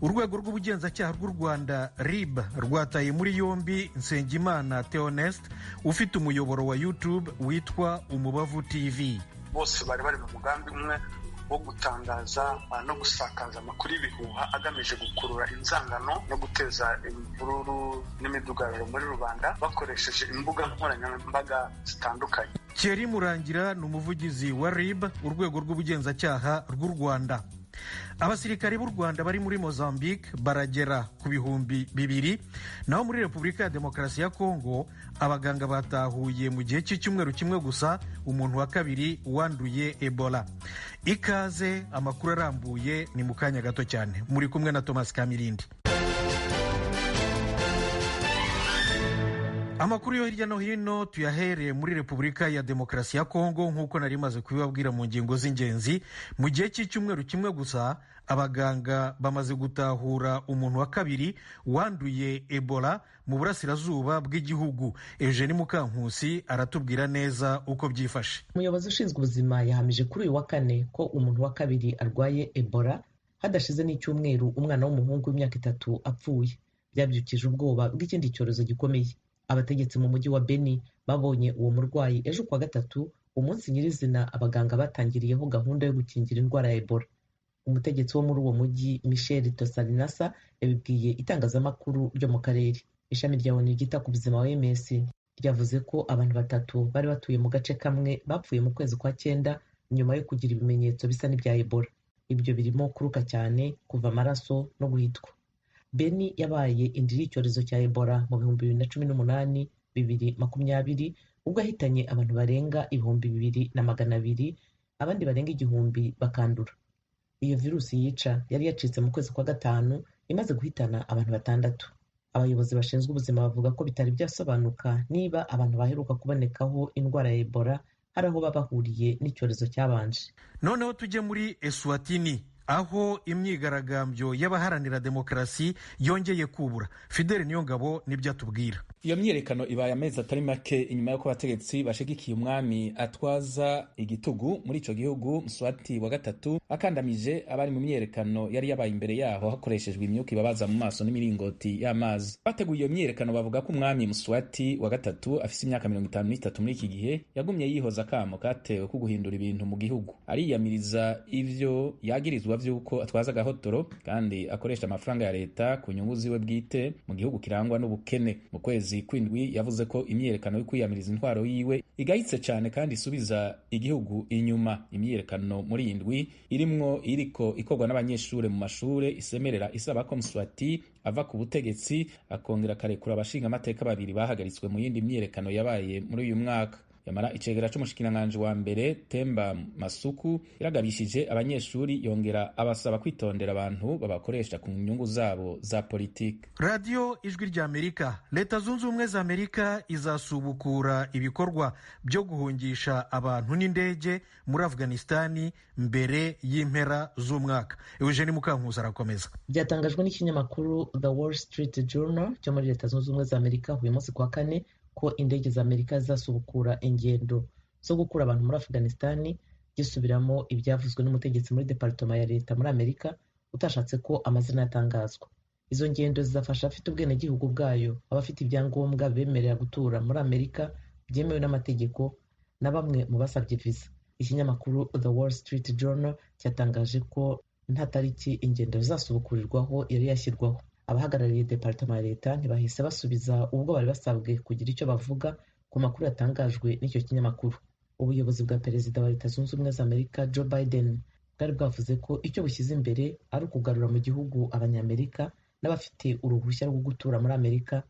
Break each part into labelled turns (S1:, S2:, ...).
S1: urwego rw'ubugenzacyaha rw'u Rwanda RIB rwataye muri yombi NSENGIMANA Theoneste ufite umuyoboro wa YouTube witwa UMUBAVU TV.
S2: Bose bari mu mugambi umwe wo gutangaza no gusakaza amakuru y'ibihuha agamije gukurura inzangano no guteza imvururu n'imidugararo muri rubanda bakoresheje imbuga nkoranyambaga zitandukanye.
S1: Thierry Murangira ni umuvugizi wa RIB, urwego rw'ubugenzacyaha rw'u Rwanda. Abasirikari b'u Rwanda bari muri Mozambique baragera ku 200, naho muri Repubulika ya Demokarasi ya Kongo abaganga batahuye mu gihe cy'icyumweru kimwe gusa umuntu wa kabiri wanduye Ebola. Ikaze, amakuru arambuye ni mu kanya gato cyane. Muri kumwe na Thomas Kamirindi. Amakuru yo hirya no hino tuyahereye muri Repubulika ya Demokarasi ya Kongo, nk'uko nari maze kubibabwira mu ngingo z'ingenzi. Mu gihe cy'icyumweru kimwe gusa abaganga bamaze gutahura umuntu wa kabiri wanduye Ebola mu burasirazuba bw'igihugu. Eugene Mukankusi aratubwira neza uko byifashe.
S3: Umuyobozi ushinzwe ubuzima yahamije kuri uyu wa kane ko umuntu wa kabiri arwaye Ebola hadashize n'icyumweru umwana w'umuhungu w'imyaka 3 apfuye. Byabyukije ubwoba bw'ikindi cyorezo gikomeye. Abategetsi mu mujyi wa Beni babonye uwo murwayi ejo kwa gatatu, umunsi nyirizina abaganga batangiriyeho gahunda yo gukingira indwara ya Ebola. Umutegetsi wo muri uwo mujyi Michel Tosalinasa yabibwiye itangazamakuru ryo mu karere. Ishami rya ONU ryita ku buzima OMS ryavuze ko abantu 3 bari batuye mu gace kamwe bapfuye mu kwezi kwa 9 nyuma yo kugira ibimenyetso bisa n'ibya Ebola. Ibyo birimo kuruka cyane, kuva amaraso no guhitwa. Beni yabaye indiri y'icyorezo cya Ebola mu 2018, 2020, ubwo ahitanye abantu barenga 2,200, abandi barenga 1,000 bakandura. Iyo virusi yica yari yacitse mu kwezi kwa 5 imaze guhitana abantu 6. Abayobozi bashinzwe ubuzima bavuga ko bitari byasobanuka niba abantu baheruka kubonekaho indwara ya Ebola hari aho babahuriye n'icyorezo cyabanje.
S1: Noneho tujye muri Eswatini, aho imyigaragambyo y'abaharanira demokarasi yongeye kubura. Fidele Niyongabo nibyo atubwira.
S4: Iyo myiyerekano ibaye amezi atari make inyuma y'uko abategetsi bashigikiye umwami atwaza igitugu muri ico gihugu Mswati wa gatatu akandamije abari mu myiyerekano yari yabaye imbere yaho hakoreshejwe imyuka ibabaza mu maso n'imiringoti y'amazi. Bateguye iyo myiyerekano bavuga ko umwami Mswati wa gatatu afise imyaka 53 muri iki gihe yagumye yihoza akamo katewe ko guhindura ibintu mu gihugu. Ariyamiriza ivyo yagirizwa vy'uko atwaza agahotoro kandi akoresha amafaranga ya leta ku nyungu ziwe bwite mu gihugu kirangwa n'ubukene. Mu kwezi kwindwi yavuze ko imyiyerekano yo kwiyamiriza intwaro yiwe igayitse cyane kandi isubiza igihugu inyuma. Imyiyerekano muri indwi iriko ikorwa n'abanyeshure mu mashure isemerera isaba ko Mswati ava ku butegetsi akongera akarekura abashinga amateka 2 bahagaritswe mu yindi myiyerekano yabaye muri uyu mwaka. Yamara icegera c'umushikiranganje wa mbere Temba Masuku iragabishije abanyeshuri, yongera abasaba kwitondera abantu babakoresha ku nyungu zabo za politiki.
S1: Radio Ijwi rya Amerika. Leta Zunze Ubumwe za Amerika izasubukura ibikorwa byo guhungisha abantu n'indege muri Afghanistani mbere y'impera z'umwaka. Eugene Mukankusi arakomeza.
S3: Byatangajwe n'ikinyamakuru The Wall Street Journal cyo muri Leta Zunze Ubumwe za Amerika uyu munsi kwa 4 ko indege za Amerika zasubukura ingendo zo gukura abantu muri Afghanistani, gisubiramo ibyavuzwe n'umutegetsi muri department ya leta muri Amerika utashatse ko amazina yatangazwa. Izo ngendo zizafasha afite ubwene gihugu bwayo, abafite ibyangombwa bemerera gutura muri Amerika byemewe n'amategeko na bamwe mu basabye visa. Ikinyamakuru The Wall Street Journal cyatangaje ko nta tariki ingendo zasubukurirwaho yari yashyirwaho. Abahagarariye department ya leta ntibahise basubiza ubwo bari basabwe kugira icyo bavuga ku makuru yatangajwe n'icyo kinyamakuru. Ubuyobozi bwa perezida wa Leta Zunze Ubumwe za Amerika Joe Biden bwari bwavuze ko icyo bushyize imbere ari ukugarura mu gihugu abanyamerika n'abafite uruhushya rwo gutura muri Amerika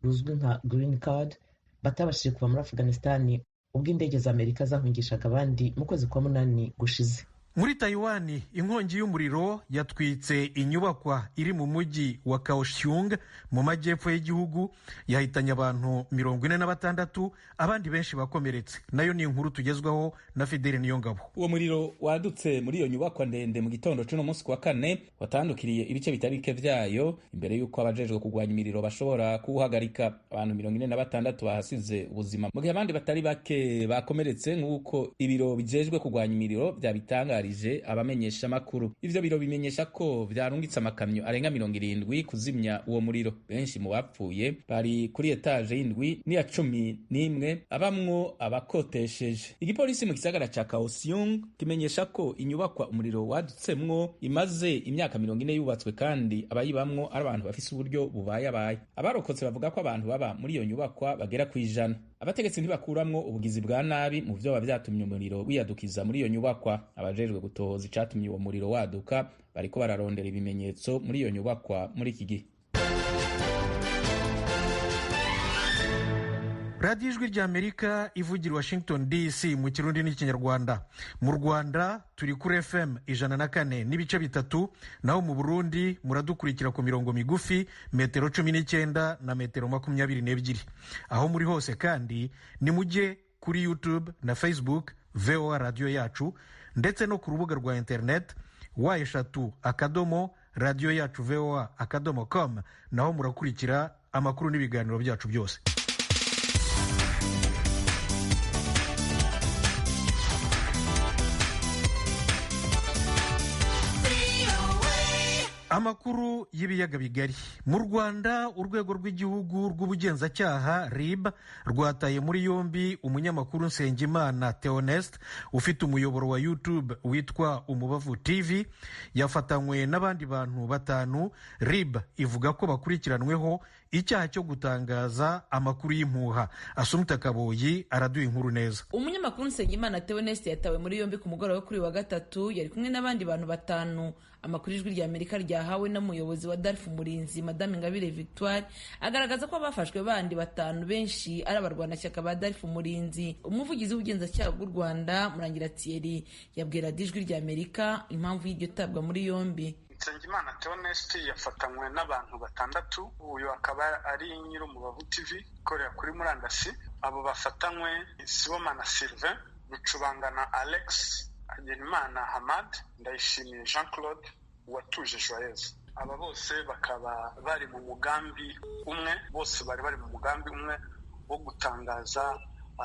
S3: ruzwi nka green card batabashije kuva muri Afghanistani ubwo indege za Amerika zahungishaga abandi mu kwezi kwa 8 gushize.
S1: Muri Taiwan, inkongi y'umuriro yatwitse inyubakwa iri mu mujyi wa Kaohsiung mu majyepfo y'igihugu, yahitanye abantu 46, abandi benshi bakomeretse. Nayo ni inkuru tugezwaho na Fidele Niyongabo.
S4: Uwo muriro wadutse muri iyo nyubakwa ndende mu gitondo cy'uno munsi kwa 4 watandukiriye ibice bitarike vyayo imbere y'uko abajejwe kugwanya imiriro bashobora kuwuhagarika. Abantu 46 bahasize ubuzima mu gihe abandi batari bake bakomeretse, nk'uko ibiro bijejwe kugwanya imiriro byabitangaje babitangarije abamenyesha makuru. Ivyo biro bimenyesha ko vyarungitse amakamyo arenga 70 kuzimya uwo muriro. Benshi mu bapfuye bari kuri etage y'indwi n'iya 11 abamwo abakotesheje. Igipolisi mu gisagara ca Kaohsiung kimenyesha ko inyubakwa umuriro wadutsemwo imaze imyaka 40 yubatswe kandi abayibamwo ari abantu bafise uburyo bubayabaye. Abarokotse bavuga ko abantu baba muri iyo nyubakwa bagera ku 100. Abategetsi ntibakuramwo ubugizi bwa nabi mu vyo bavyatumye umuriro wiyadukiza muri iyo nyubakwa. Abajejwe gutohoza icatumye uwo muriro waduka bariko bararondera ibimenyetso muri iyo nyubakwa muri iki gihe.
S1: radiyo ijwi ry'Amerika ivugira Washington DC mu Kirundi n'Ikinyarwanda. Mu Rwanda turi kuri FM 104.3, naho mu Burundi muradukurikira ku mirongo migufi metero 19 na metero 22. Aho muri hose kandi ni mujye kuri YouTube na Facebook VOA Radio Yacu, ndetse no ku rubuga rwa internet y3.radio-yacu-voa.com, naho murakurikira amakuru n'ibiganiro byacu byose. Amakuru y'ibiyaga bigari. Mu Rwanda urwego rw'igihugu rw'ubugenzacyaha RIB rwataye muri yombi umunyamakuru NSENGIMANA Theoneste ufite umuyoboro wa YouTube witwa UMUBAVU TV. Yafatanywe n'abandi bantu 5. RIB ivuga ko bakurikiranweho icyaha cyo gutangaza amakuru y'impuha. Asumta Kaboyi araduha inkuru neza.
S5: Umunyamakuru NSENGIMANA Theoneste yatawe muri yombi ku mugoroba kuri wa gatatu, yari kumwe n'abandi bantu 5. Amakuru ijwi ry'Amerika ryahawe n'umuyobozi wa Darf Umurinzi Madame Ingabire Victoire agaragaza ko abafashwe bandi 5 benshi ari abarwanashyaka ba Darf Umurinzi. Umuvugizi w'ubugenzacyaha bw'u Rwanda Murangira Thierry yabwira ijwi ry'Amerika impamvu y'iryo tabwa muri yombi.
S2: NSENGIMANA Theoneste yafatanywe n'abantu 6. Uyu akaba ari nyiri UMUBAVU TV ikorera kuri murandasi. Abo bafatanywe Sibomana Sylvain, Rucubangana Alex, Hagenimana Hamad, Ndayishimiye Jean Claude, Uwatuje Joyeuse. Aba bose bakaba bari mu mugambi umwe, bose bari mu mugambi umwe wo gutangaza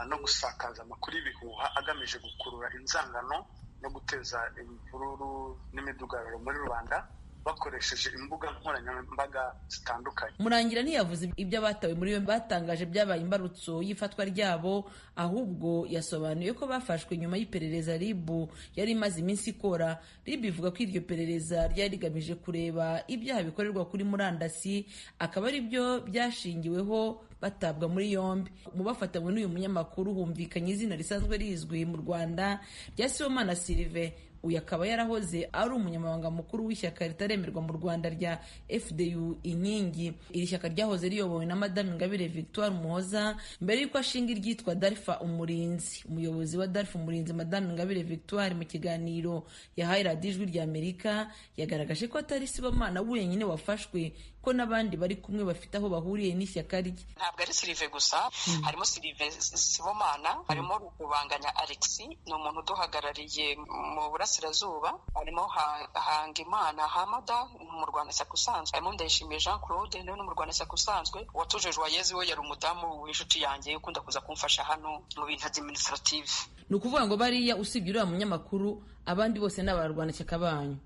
S2: no gusakaza amakuru y'ibihuha agamije gukurura inzangano no guteza imvururu n'imidugararo muri rubanda bakoresheje imbuga nkoranyambaga zitandukanye.
S5: Murangira ntiyavuze ibyo batawe muri yombi batangaje byabaye imbarutso y'ifatwa ryabo, ahubwo yasobanuye ko bafashwe nyuma y'iperereza RIB yari imaze iminsi ikora. RIB ivuga ko iryo perereza ryari rigamije kureba ibyaha bikorerwa kuri murandasi, akaba ari byo byashingiweho batabwa muri yombi. Mu bafatanywe n'uyu munyamakuru humvikanye izina risanzwe rizwi mu Rwanda rya Sibomana Sylvain. Uyu akaba yarahoze ari umunyamabanga mukuru w'ishyaka ritaremerwa mu Rwanda rya FDU Inkingi. Iri shyaka ryahoze riyobowe na Madame Ingabire Victoire Umuhoza mbere y'uko ashinga iryitwa Darf Umurinzi. Umuyobozi wa Darf Umurinzi Madame Ingabire Victoire mu kiganiro yahaye radiyo ijwi ry'Amerika yagaragaje ko atari Sibomana wenyine wafashwe, ko n'abandi bari kumwe bafite aho bahuriye n'ishyaka rye.
S6: Ntabwo ari Sylvain gusa, harimo Sibomana, harimo Rukubanganya Alex, ni umuntu uduhagarariye mu burasirazuba, harimo Hangimana Hamada mu Rwanashyaka usanzwe, harimo Ndayishimiye Jean Claude nawe mu Rwanashyaka usanzwe, Uwatuje Joyeuse we yari umudamu w'inshuti yanjye ukunda kuza kumfasha hano mu bintu administrative.
S5: Ni ukuvuga ngo bariya usibye uriya munyamakuru abandi bose ni abarwanashyaka banyu?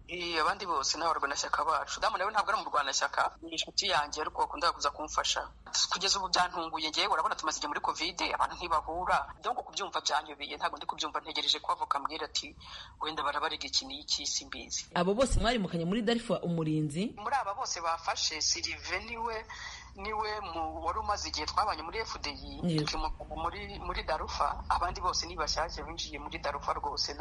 S6: Abandi bose ni abarwanashyaka bacu. Damu nawe ntabwo ari mu Rwanashyaka, ni inshuti yanjye ariko akunda kuza kumfasha. Kugeza ubu byantunguye njyewe, urabona tumaze igihe muri Covid abantu ntibahura, donc kubyumva byanyobeye, ntabwo ndi kubyumva, ntegereje ko avoka ambwira ati wenda barabarega iki n'iki simbizi.
S5: Abo bose mwarimukanye muri Darf Umurinzi?
S6: Muri aba bose bafashe Sylvain niwe wari umaze igihe twabanye muri FDI muri Darufa. Abandi bose ni bashyashya binjiye muri Darufa rwose,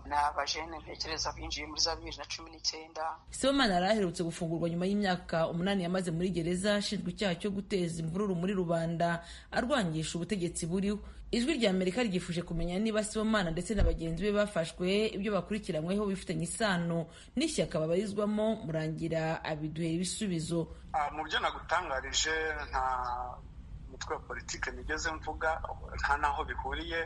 S6: n'abajene ntekereza binjiye muri za 2019.
S5: Sibomana araherutse gufungurwa nyuma y'imyaka 8 yamaze muri gereza ashinjwa icyaha cyo guteza imvururu muri rubanda arwangisha ubutegetsi buriho. Ijwi ry'Amerika ryifuje kumenya niba Sibomana ndetse na bagenzi be bafashwe ibyo bakurikiranyweho bifitanye isano n'ishyaka babarizwamo. Murangira abiduhera ibisubizo.
S2: Mu byo nagutangarije nta mutwe wa politike nigeze mvuga, nta naho bihuriye.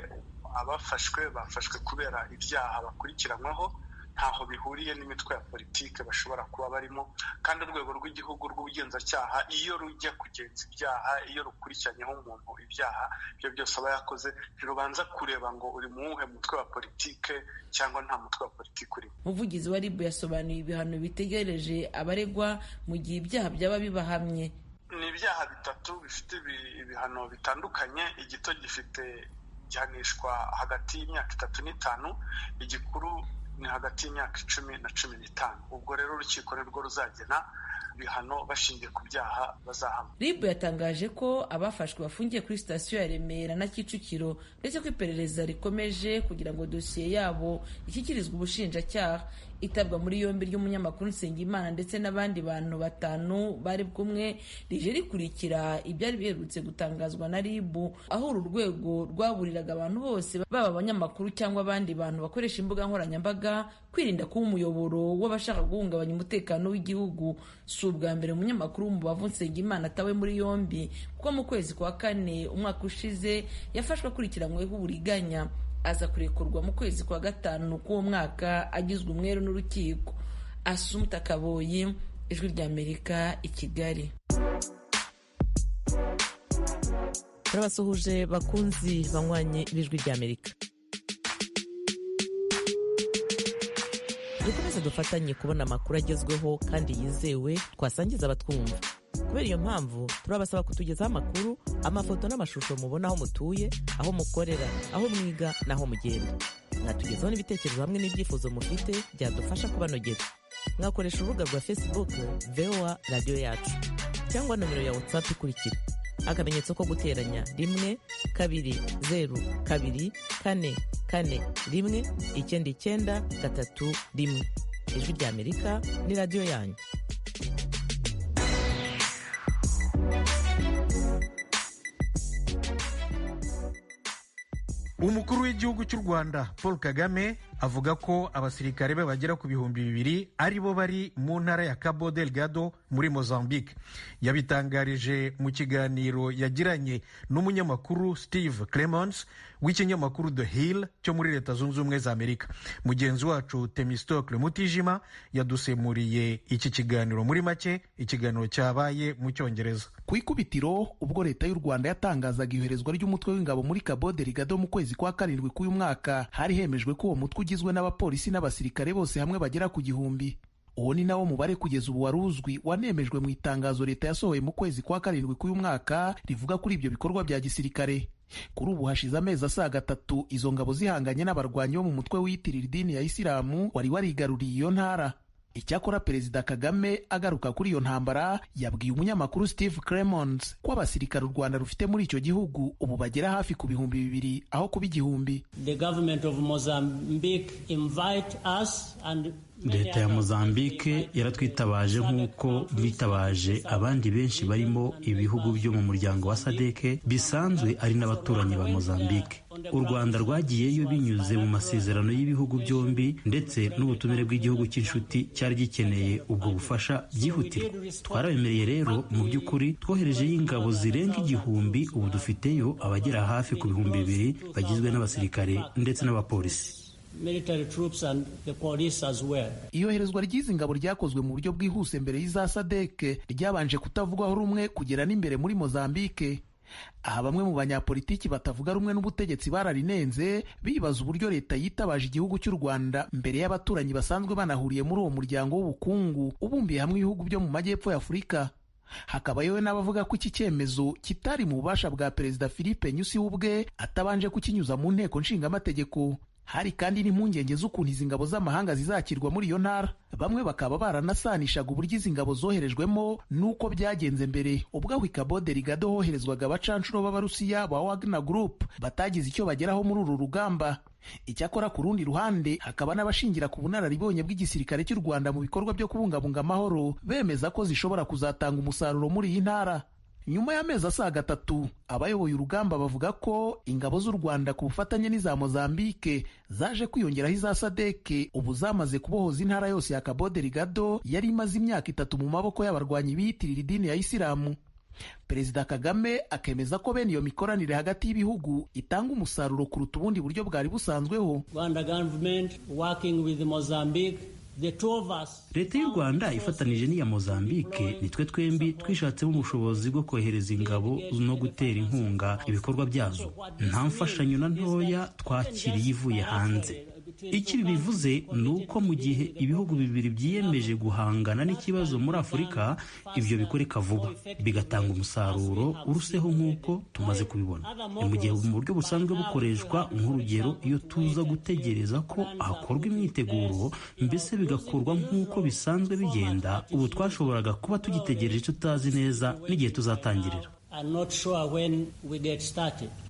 S2: Abafashwe bafashwe kubera ibyaha bakurikiranyweho, ntaho bihuriye n'imitwe ya politike bashobora kuba barimo, kandi urwego rw'igihugu rw'ubugenzacyaha iyo rujya kugenza ibyaha, iyo rukurikiranyeho umuntu ibyaha ibyo byose aba yakoze, ntirubanza kureba ngo uri mu wuhe mutwe wa politike cyangwa nta mutwe wa politike urimo.
S5: Umuvugizi wa RIB yasobanuye ibihano bitegereje abaregwa mu gihe ibyaha byaba bibahamye.
S2: Ni ibyaha bitatu bifite ibihano bitandukanye. Igito gifite gihanishwa hagati y'imyaka 3 n'5, igikuru ni hagati y'imyaka 10 na 15. Ubwo rero urukiko nirwo ruzagena ibihano bashingiye ku byaha bazahamwa. RIB
S5: yatangaje ko abafashwe bafungiye kuri sitasiyo ya Remera na Kicukiro, ndetse ko iperereza rikomeje kugira ngo dosiye yabo ishyikirizwe ubushinjacyaha. Itabwa muri yombi ry'umunyamakuru NSENGIMANA ndetse n'abandi bantu 5 bari kumwe rije rikurikira ibyari biherutse gutangazwa na RIB, aho uru rwego rwaburiraga abantu bose baba abanyamakuru cyangwa abandi bantu bakoresha imbuga nkoranyambaga kwirinda kuba umuyoboro w'abashaka guhungabanya umutekano w'igihugu. Si ubwa mbere umunyamakuru w'Umubavu NSENGIMANA atawe muri yombi, kuko mu kwezi kwa 4 umwaka ushize yafashwe akurikiranyweho uburiganya, aza kurekurwa mu kwezi kwa 5 k'uwo mwaka agizwe umweru n'urukiko. Asumta Kaboyi, Ijwi ry'Amerika, i Kigali.
S3: Turabasuhuje bakunzi banywanye b'Ijwi ry'Amerika. Dukomeze dufatanye kubona amakuru agezweho kandi yizewe twasangiza abatwumva. Kubera iyo mpamvu turabasaba kutugezaho amakuru, amafoto n'amashusho mubona aho mutuye, aho mukorera, aho mwiga n'aho mugenda. Mwatugezaho n'ibitekerezo hamwe n'ibyifuzo mufite byadufasha kubanogera. Mwakoresha urubuga rwa Facebook VOA Radio Yacu, cyangwa nomero ya WhatsApp ikurikira: akamenyetso ko guteranya 1 2 0 2 4 4 1 9 3 1. Ijwi ry'Amerika ni radio yanyu.
S1: Umukuru w'igihugu cy'u Rwanda Paul Kagame avuga ko abasirikare be bagera ku 200 ari bo bari mu ntara ya Cabo Delgado muri Mozambique. Yabitangarije mu kiganiro yagiranye n'umunyamakuru Steve Clemons w'ikinyamakuru The Hill cyo muri Leta Zunze Ubumwe za Amerika. Mugenzi wacu Themistocle Mutijima yadusemuriye iki kiganiro muri make, ikiganiro cyabaye mu Cyongereza.
S7: Ku ikubitiro ubwo Leta y'u Rwanda yatangazaga iyoherezwa ry'umutwe w'ingabo muri Cabo Delgado mu kwezi kwa 7 k'uyu mwaka, hari hemejwe ko uwo mutwe ugizwe n'abapolisi n'abasirikare bose hamwe bagera ku 1,000. Uwo ni nawo mubare kugeza ubu waruzwi wanemejwe mu itangazo Leta yasohoye mu kwezi kwa 7 k'uyu mwaka rivuga kuri ibyo bikorwa bya gisirikare. Kuri ubu hashize amezi asaga 3 izo ngabo zihanganye n'abarwanyi bo mu mutwe wiyitirira idini ya Isilamu wari warigaruriye iyo ntara. Icyakora Perezida Kagame agaruka kuri iyo ntambara yabwiye umunyamakuru Steve Clemons ko abasirikare u Rwanda rufite muri icyo gihugu ubu bagera hafi ku 200 aho kuba 1,000.
S8: The government of Mozambique invite us and
S9: Leta ya Mozambique yaratwitabaje nk'uko bitabaje abandi benshi barimo ibihugu byo mu muryango wa SADC bisanzwe ari n'abaturanyi ba Mozambique. U Rwanda rwagiyeyo binyuze mu masezerano y'ibihugu byombi, ndetse n'ubutumire bw'igihugu cy'inshuti cyari gikeneye ubwo bufasha byihutirwa. Twarabemereye rero, mu by'ukuri twoherejeyo ingabo zirenga 1,000, ubu dufiteyo abagera hafi ku 2,000 bagizwe n'abasirikare ndetse n'abapolisi.
S8: Military troops and the police as well.
S7: Iyoherezwa ry'izi ngabo ryakozwe mu buryo bwihuse mbere y'iza SADC ryabanje kutavugwaho rumwe kugera n'imbere muri Mozambique. Aha bamwe mu banyapolitiki batavuga rumwe n'ubutegetsi bararinenze, bibaza uburyo Leta yitabaje igihugu cy'u Rwanda mbere y'abaturanyi basanzwe banahuriye muri uwo muryango w'ubukungu ubumbiye hamwe ibihugu byo mu majyepfo ya Afurika. Hakaba yewe n'abavuga ko iki cyemezo kitari mu bubasha bwa Perezida Philippe Nyusi ubwe atabanje kukinyuza mu nteko nshingamategeko. Hari kandi n'impungenge z'ukuntu izi ngabo z'amahanga zizakirwa muri iyo ntara. Bamwe bakaba baranasanishaga uburyo izi ngabo zoherejwemo n'uko byagenze mbere, ubwo aho Cabo Delgado hoherezwaga abacancuro b'Abarusiya ba Wagner Group batagize icyo bageraho muri uru rugamba. Icyakora ku rundi ruhande hakaba n'abashingira ku bunararibonye bw'igisirikare cy'u Rwanda mu bikorwa byo kubungabunga amahoro, bemeza ko zishobora kuzatanga umusaruro muri iyi ntara. Nyuma y'amezi asaga 3 abayoboye urugamba bavuga ko ingabo z'u Rwanda ku bufatanye n'iza Mozambique zaje kwiyongeraho iza SADC ubu zamaze kubohoza intara yose ya Cabo Delgado yari imaze imyaka 3 mu maboko y'abarwanyi biyitirira idini ya Isilamu. Perezida Kagame akemeza ko bene iyo mikoranire hagati y'ibihugu itanga umusaruro kuruta ubundi buryo bwari busanzweho.
S8: Rwanda government working with Mozambique.
S9: Leta y'u Rwanda ifatanije n'iya Mozambique, nitwe twembi twishatsemo ubushobozi bwo kohereza ingabo no gutera inkunga ibikorwa byazo. Nta mfashanyo na ntoya twakiriye ivuye hanze. Iki bivuze ni uko mu gihe ibihugu bibiri byiyemeje guhangana n'ikibazo muri Afurika, ibyo bikoreka vuba bigatanga umusaruro uruseho nk'uko tumaze kubibona. Ni mu gihe mu buryo busanzwe bukoreshwa, nk'urugero iyo tuza gutegereza ko hakorwa imyiteguro, mbese bigakorwa nk'uko bisanzwe bigenda, ubu twashoboraga kuba tugitegereje tutazi neza n'igihe tuzatangirira.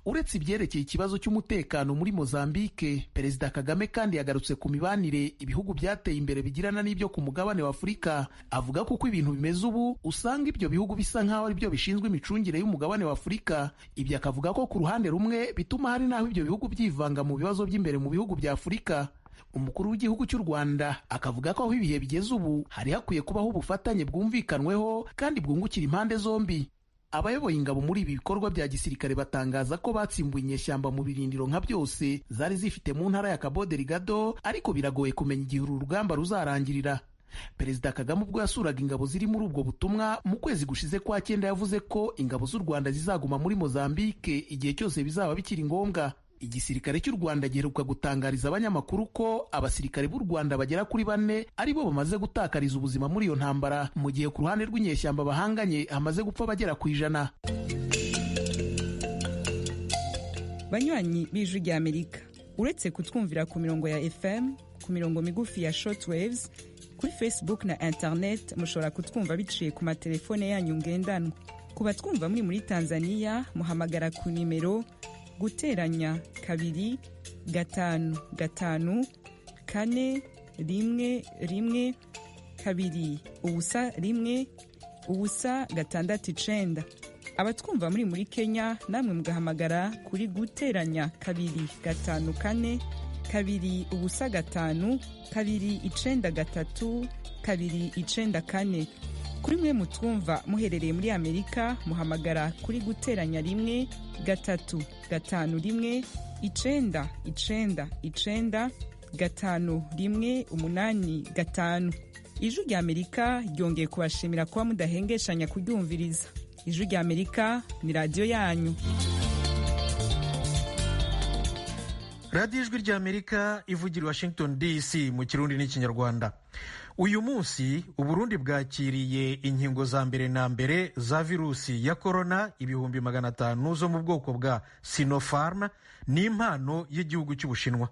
S7: Uretse ibyerekeye ikibazo cy'umutekano muri Mozambique, Perezida Kagame kandi yagarutse ku mibanire ibihugu byateye imbere bigirana n'ibyo ku mugabane wa Afurika. Avuga ko uko ibintu bimeze ubu, usanga ibyo bihugu bisa nk'aho ari byo bishinzwe imicungire y'umugabane wa Afurika. Ibyo akavuga ko ku ruhande rumwe bituma hari n'aho ibyo bihugu byivanga mu bibazo by'imbere mu bihugu bya Afurika. Umukuru w'igihugu cy'u Rwanda akavuga ko aho ibihe bigeze ubu hari hakwiye kubaho ubufatanye bwumvikanweho kandi bwungukira impande zombi. Abayoboye ingabo muri ibi bikorwa bya gisirikare batangaza ko batsimbuye inyeshyamba mu birindiro nka byose zari zifite mu ntara ya Cabo Delgado, ariko biragoye kumenya igihe uru rugamba ruzarangirira. Perezida Kagame ubwo yasuraga ingabo ziri muri ubwo butumwa mu kwezi gushize kwa 9 yavuze ko ingabo z'u Rwanda zizaguma muri Mozambique igihe cyose bizaba bikiri ngombwa. Igisirikare cy'u Rwanda giheruka gutangariza abanyamakuru ko abasirikare b'u Rwanda bagera kuri 4 ari bo bamaze gutakariza ubuzima muri iyo ntambara, mu gihe ku ruhande rw'inyeshyamba bahanganye hamaze gupfa bagera ku 100.
S10: Banywanyi b'Ijwi ry'Amerika, uretse kutwumvira ku mirongo ya FM, ku mirongo migufi ya shortwaves, kuri Facebook na internet mushobora kutwumva biciye ku matelefone yanyu ngendanwa. Ku batwumva muri Tanzania, muhamagara ku nimero guteranya 2 5 5 4 1 1 2 ubusa 1 ubusa 6 abatwumva muri Kenya namwe mugahamagara kuri guteranya 2 5 4 2 ubusa 5 2 9 3 2 9 kuri mwe mutwumva muherereye muri Amerika muhamagara kuri guteranya 1 3 5 1 9 9 5 1 8 5. Ijwi ry'Amerika ryongeye kubashimira kuba mudahengeshanya kuryumviriza. Ijwi ry'Amerika ni radio yanyu.
S1: Radio Ijwi ry'Amerika ivugira Washington DC mu Kirundi n'Ikinyarwanda. Uyu munsi Uburundi bwakiriye inkingo za mbere na mbere za virusi ya corona 500 zo mu bwoko bwa Sinopharm n'impano y'igihugu cy'Ubushinwa.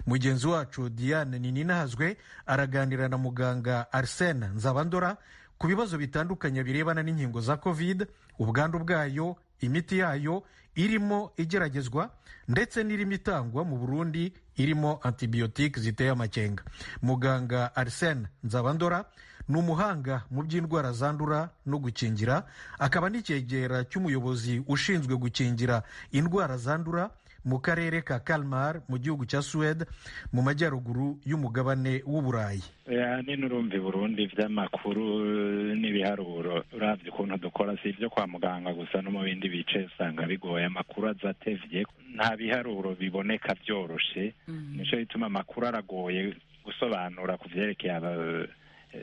S1: Mugenzi wacu Diane Nininahazwe araganira na muganga Arsene Nzabandora ku bibazo bitandukanye birebana n'inkingo za COVID, ubwandu bwayo, imiti yayo irimo igeragezwa ndetse n'irimo itangwa mu Burundi irimo antibiotique ziteye amakenga. Muganga Arsene Nzabandora ni umuhanga mu by'indwara zandura no gukingira, akaba n'icyegera cy'umuyobozi ushinzwe gukingira indwara zandura mu karere ka Kalmar mu gihugu cya Suède mu majyaruguru y'umugabane w'Uburayi.
S11: N'urumva Burundi vy'amakuru n'ibiharuro uravye ukuntu dukora si ivyo kwa muganga gusa no mu bindi bice usanga bigoye, amakuru azatevye, nta biharuro biboneka vyoroshe. Nico bituma amakuru aragoye gusobanura ku vyerekeye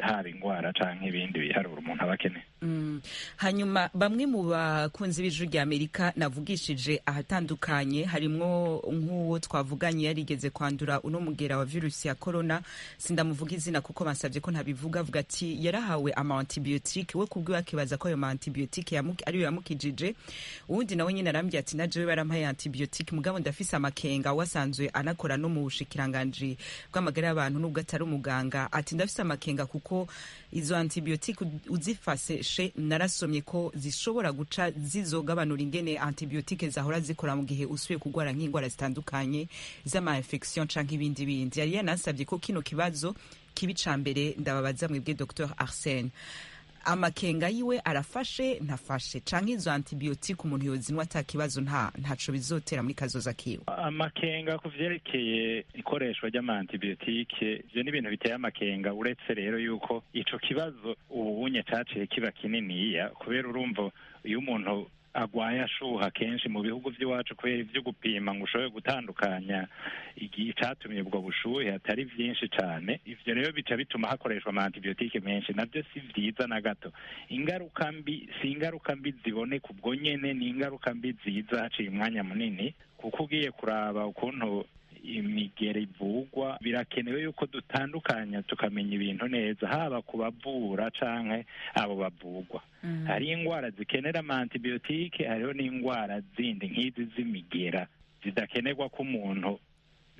S11: haba ingwara canke ibindi biharuro umuntu abakeneye.
S10: Hanyuma bamwe mu bakunzi b'Ijwi ry'Amerika navugishije ahatandukanye harimwo nk'uwo twavuganye yarigeze kwandura uno mugera wa virusi ya corona, sindamuvuga izina kuko bansabye ko ntabivuga, avuga ati yarahawe ama antibiotique, we kubwiwe akibaza ko ayo ma antibiotique ariyo yamukijije. Uwundi nawe nyine arambye ati naje barampaye antibiotique mugabo ndafise amakenga, wasanzwe anakora no mu bushikiranganje bw'amagara y'abantu nubwo atari umuganga, ati ndafise amakenga kuko izo antibiotique uzifashe narasomye ko zishobora guca zizogabanura ingene antibiotique zahora zikora mu gihe usuye kugwara nk'ingwara zitandukanye z'ama infection canke ibindi bindi. Yari yanasabye ko kino kibazo kibi ca mbere ndababaza mwebwe Dr Arsene. amakenga yiwe arafashe ntafashe canke izo antibiotique umuntu yozinwa atakibazo ntaco bizotera muri kazoza kiwe.
S11: Amakenga ku vyerekeye ikoreshwa ry'amantibiotique ivyo ni ibintu biteye amakenga, uretse rero yuko ico kibazo ubunye caciye kiba kininiya, kubera urumva iyo umuntu agwaye ashuha kenshi mu bihugu by'iwacu kubera ivyo gupima ngo ushobore gutandukanya icatumye ubwo bushuhe atari vyinshi cane. Ivyo rero bica bituma hakoreshwa amantibiotique menshi, navyo si vyiza na gato. Ingaruka mbi si ingaruka mbi ziboneka ubwo nyene, ni ingaruka mbi ziza haciye umwanya munini, kuko ugiye kuraba ukuntu imigera ivugwa birakenewe yuko dutandukanya tukamenya ibintu neza, haba ku bavura canke abo bavugwa. Hari ingwara zikenera amantibiotique, hariho n'ingwara zindi nk'izi z'imigera zidakenerwa ko umuntu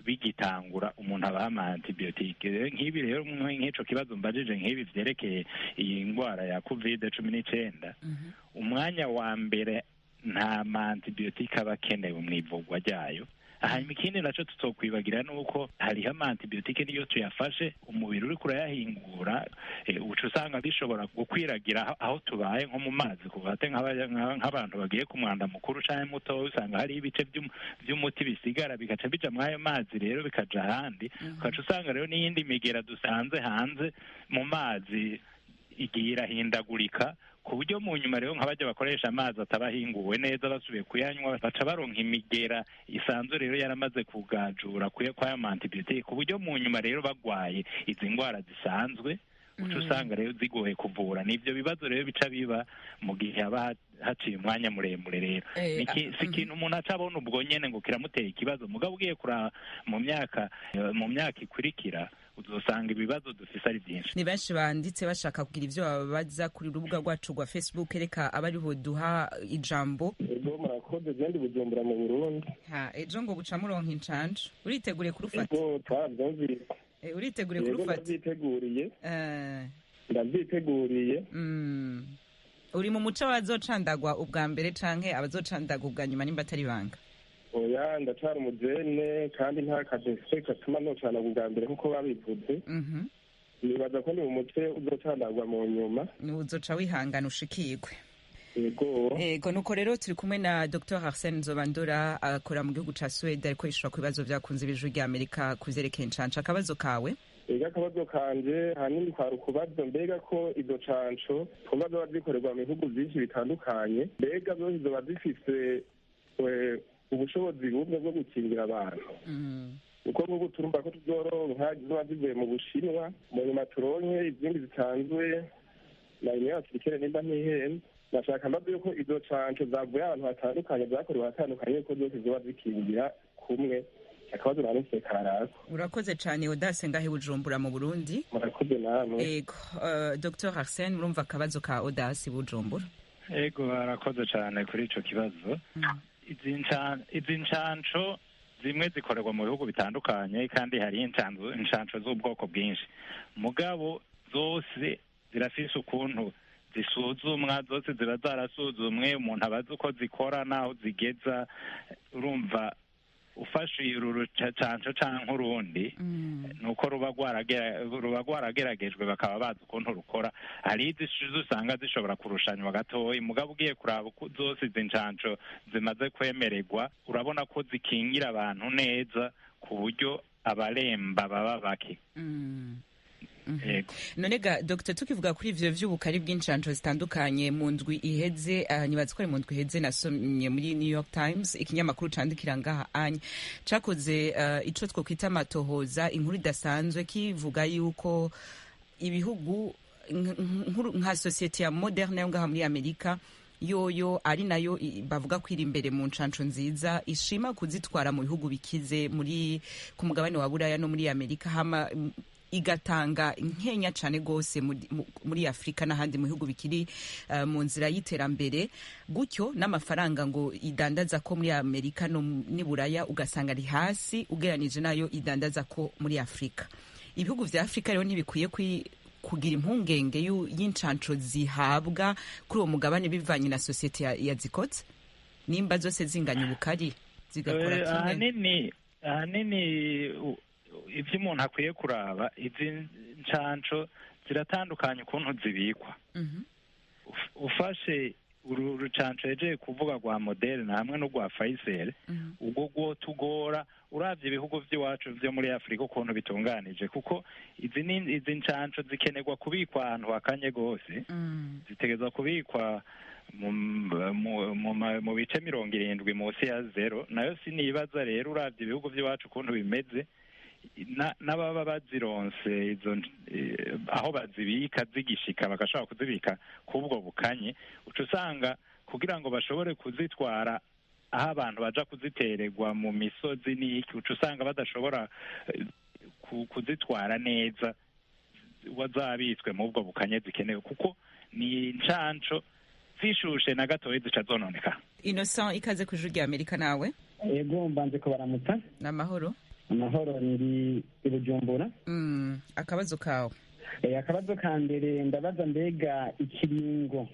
S11: bigitangura umuntu abaha amantibiotique. Nk'ibi rero nk'ico kibazo mbajije nk'ibi vyerekeye iyi ngwara ya COVID-19, umwanya wa mbere nta amantibiotique aba akenewe mw'ivugwa ryayo. Hanyuma ikindi naco tutokwibagira nuko hariho amantibiotique niyo tuyafashe umubiri uri kurayahingura, uca usanga bishobora gukwiragira aho tubaye nko mu mazi, kuvate nk'abantu bagiye ku mwanda mukuru canke muto, usanga hari ibice vy'umuti bisigara bikaca bija mw'ayo mazi rero bikaja ahandi, ukaca usanga rero n'iyindi migera dusanze hanze mu mazi igiye irahindagurika, ku buryo mu nyuma rero nk'abajya bakoresha amazi atabahinguwe neza basubiye kuyanywa baca baronka imigera isanzwe rero yaramaze kugajura kw'ayo mantibiotique, ku buryo mu nyuma rero bagwaye izi ngwara zisanzwe uca usanga rero zigoye kuvura. N'ivyo bibazo rero bica biba mu gihe haba haciye umwanya muremure. Rero si ikintu umuntu aca abona ubwo nyene ngo kiramutera ikibazo, mugabo ugiye kuraba mu myaka ikurikira uzosanga ibibazo dufise ari byinshi.
S10: Ni benshi banditse bashaka kugira ivyo babaza kuri urubuga rwacu rwa Facebook, reka abariho duha ijambo.
S12: Ego murakoze, kandi Bujumbura mu Burundi.
S10: Ejo ngo buca muronka incanco, uriteguriye kurufata?
S12: Ego twavyumvise.
S10: Uriteguriye kurufata?
S12: Ndavyiteguriye.
S10: Uri mu muco w'abazocandagwa ubwa mbere canke abazocandagwa ubwa nyuma nimba atari banga?
S12: Oya, ndacara umujene kandi nta kaje katuma nocana ubwa mbere nkuko babivuze. Nibaza ko ni umuce uzocandagwa mu nyuma.
S10: Ni uzoca wihangana ushikirwe.
S12: Ego
S10: nuko rero turi kumwe na Dr. Arsene Nzobandora, akora mu gihugu ca Sweden, ariko yishura ku bibazo vyakunze ibijuru rya Amerika kuvyerekeye incanco. Akabazo kawe?
S12: Ega akabazo kanje hanini kwari ukubaza mbega ko izo canco twumva zoba zikorerwa mu bihugu vyinshi bitandukanye, mbega zose zoba zifise ubushobozi bumwe bwo gukingira abantu. Uko nk'ubu turumva ko tuzoronka zizoba zivuye mu Bushinwa, mu nyuma turonke izindi zitanzwe na Union Africaine nimba ntihenda. Nashaka mbaze yuko izo canco zavuye ahantu hatandukanye, zakorewe hatandukanye, ko zose zizoba zikingira kumwe. Akabazo narose karako.
S10: Urakoze cane Odase ngahe Bujumbura mu Burundi.
S12: Murakoze namwe.
S10: Ego Dr. Arsene, murumva akabazo ka Odase Bujumbura?
S11: Ego arakoze cane kuri ico kibazo. Izi ncanco zimwe zikorerwa mu bihugu bitandukanye, kandi hari incanco z'ubwoko bwinshi, mugabo zose zirafise ukuntu zisuzumwa, zose ziba zarasuzumwe, umuntu abazi uko zikora naho zigeza. Urumva ufashe urucanco canke urundi nuko ruba rwarageragejwe bakaba bazi ukuntu rukora. Hari izishize usanga zishobora kurushanywa gatoyi, mugabo ugiye kuraba uko zose izi ncanco zimaze kwemererwa, urabona ko zikingira abantu neza ku buryo abaremba baba bake.
S10: None ga Dr. tukivuga kuri ivyo vy'ubukari bw'incanco zitandukanye, mu ndwi iheze nibaza ko ari mu ndwi iheze nasomye muri New York Times, ikinyamakuru candikira ngaha anya cakoze ico twokwita amatohoza, inkuru idasanzwe kivuga yuko ibihugu nka societe ya moderne yo ngaha muri Amerika yoyo ari nayo bavuga kwira imbere mu ncanco nziza, ishima kuzitwara mu bihugu bikize muri ku mugabane wa Buraya no muri Amerika, hama igatanga nkenya cane gose muri Afrika n'ahandi mu bihugu bikiri mu nzira y'iterambere. Gutyo n'amafaranga ngo idandaza ko muri Amerika no ni Buraya ugasanga ari hasi ugeranije nayo idandaza ko muri Afrika. Ibihugu vya Afrika rero ntibikwiye kugira impungenge y'incanco zihabwa kuri uwo mugabane bivanye na societe ya zikotse, nimba zose zinganya ubukari zigakora kimwe.
S11: Ahanini ivyo umuntu akwiye kuraba, izi ncanco ziratandukanye ukuntu zibikwa. ufashe uru rucanco yejeye kuvuga rwa Moderna hamwe no rwa Pfizer ubwo rwotugora uravye ibihugu vy'iwacu vyo muri Afurika ukuntu bitunganije, kuko izi ncanco zikenerwa kubikwa ahantu hakanye gose, zitegerezwa kubikwa mu bice 70 munsi ya zero. Nayo sinibaza rero uravye ibihugu vy'iwacu ukuntu bimeze, n'ababa bazironse izo aho bazibika zigishika bagashobora kuzibika kubwo bukanye, uca usanga kugira ngo bashobore kuzitwara aho abantu baja kuzitererwa mu misozi n'iki, uca usanga badashobora kuzitwara neza wazabitswe mu bwo bukanye zikenewe, kuko ni ncanco zishushe na gatoya zica zononeka.
S10: Innocent, ikaze ku Ijwi ry'Amerika nawe.
S13: Yego, mbanze kubaramutsa.
S10: N'amahoro.
S13: Amahoro, ndi i Bujumbura.
S10: Akabazo kawe.
S13: Akabazo ka mbere ndabaza, mbega ikiringo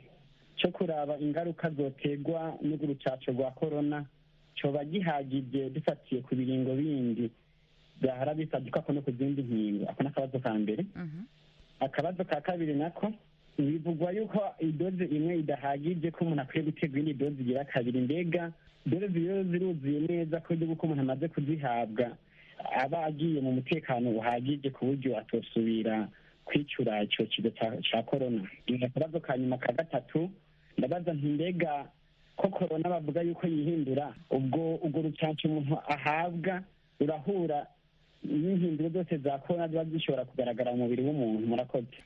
S13: cyo kuraba ingaruka zoterwa n'urucaco rwa corona coba gihagije dufatiye ku biringo bindi byahora bisadika ko no ku zindi nkingo? Ako n'akabazo ka mbere. Akabazo ka kabiri nako, bivugwa yuko idoze imwe idahagije ko umuntu akwiye guterwa indi doze igira kabiri. Mbega doze iyo ziruzuye neza ko uko umuntu amaze kuzihabwa aba agiye mu mutekano uhagije ku buryo atosubira kwicura ico kigo ca corona? Akabazo ka nyuma ka gatatu, ndabaza nti mbega ko corona bavuga yuko yihindura, ubwo rucanco umuntu ahabwa urahura n'inhinduro zose za corona ziba zishobora kugaragara mu mubiri w'umuntu? Murakoze.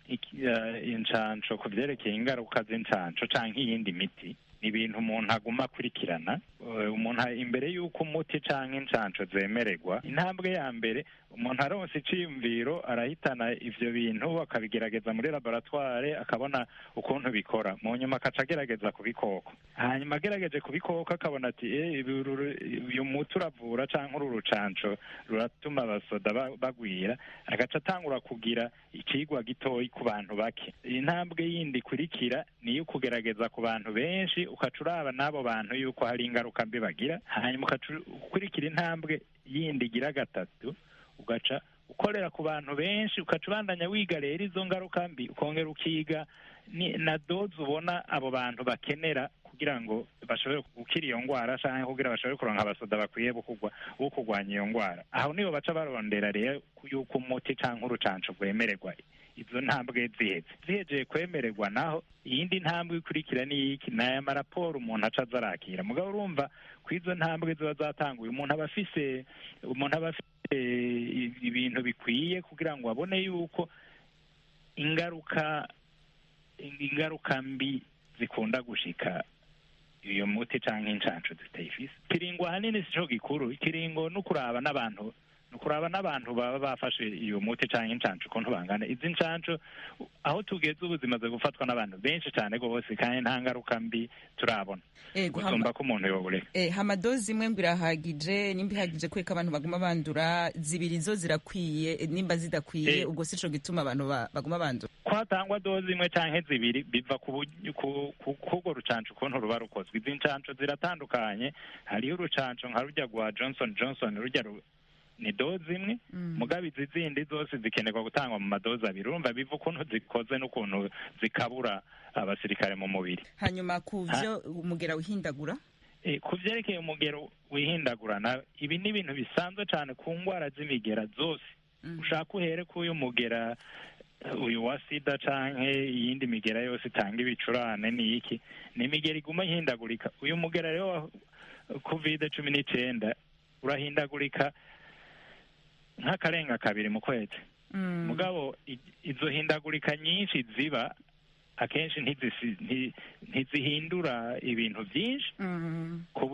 S11: Incanco ku vyerekeye ingaruka z'incanco canke iyindi miti ni ibintu umuntu aguma akurikirana. Umuntu imbere y'uko umuti canke incanco zemererwa, intambwe ya mbere umuntu aronse iciyumviro arahitana ivyo bintu akabigerageza muri laboratoire akabona ukuntu bikora, mu nyuma akaca agerageza ku bikoko. Hanyuma agerageje ku bikoko akabona ati uyu muti uravura canke uru rucanco ruratuma abasoda bagwira, agaca atangura kugira ikigwa gitoyi ku bantu bake. Intambwe yindi ikurikira ni yo kugerageza ku bantu benshi, ukaca uraba n'abo bantu yuko hari ingaruka mbi bagira, hanyuma ukaca ukurikira intambwe yindi igira gatatu, ugaca ukorera ku bantu benshi, ukaca ubandanya wiga rero izo ngaruka mbi, ukongera ukiga na doze ubona abo bantu bakenera kugira ngo bashobore gukira iyo ngwara canke kugira bashobore kuronka abasoda bakwiye bo kurwanya iyo ngwara. Aho nibo baca barondera rero yuko umuti canke urucanco rwemererwa. Izo ntambwe zihejeye kwemererwa, naho iyindi ntambwe ikurikira ni iki? Naya maraporo umuntu aca aza arakira. Mugabo urumva ku izo ntambwe ziba zatanguye, umuntu aba afise ibintu bikwiye kugira ngo abone yuko ingaruka mbi zikunda gushika iyo muti canke incanco zitayifise. Ikiringo ahanini sico gikuru, ikiringo n'ukuraba n'abantu baba bafashe iyo muti canke incanco ukuntu bangana. Izi ncanco aho tugeze ubu zimaze gufatwa n'abantu benshi cane gose, kandi nta ngaruka mbi turabona gusumba ko umuntu yobureka.
S10: Hamadozi imwe ngo irahagije, nimba ihagije kweka abantu baguma bandura, zibiri zo zirakwiye, nimba zidakwiye ubwo sico gituma abantu baguma bandura.
S11: Kwatangwa dozi imwe canke zibiri biva kugo rucanco ukuntu ruba rukozwe. Izi ncanco ziratandukanye, hariyo urucanco nka rurya rwa Johnson rurya ni dozi imwe, mugabo izi zindi zose zikenerwa gutangwa mu madozi abiri. Urumva biva ukuntu zikoze n'ukuntu zikabura abasirikare mu mubiri.
S10: Hanyuma ku vyo umugera wihindagura,
S11: ku vyerekeye umugero wihindagura, ibi ni ibintu bisanzwe cane ku ngwara z'imigera zose. Ushaka uhere ku uyu mugera uyu wa sida canke iyindi migera yose itanga ibicurane n'iki, ni imigera iguma ihindagurika. Uyu mugera rero wa COVID-19 urahindagurika nk'akarenga kabiri mu kwezi. Mugabo izo hindagurika nyinshi ziba akenshi ntizihindura ibintu byinshi ku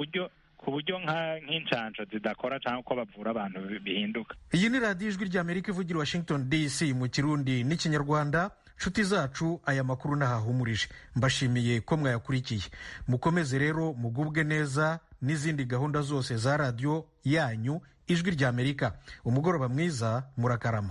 S11: buryo nk'incanco zidakora cyangwa ko bavura abantu bihinduka.
S1: Iyi ni radiyo Ijwi ry'Amerika ivugira Washington DC mu Kirundi n'Ikinyarwanda. Nshuti zacu, aya makuru nahahumurije. Mbashimiye ko mwayakurikiye. Mukomeze rero mugubwe neza n'izindi gahunda zose za radiyo yanyu Ijwi ry'Amerika. Umugoroba mwiza, murakarama.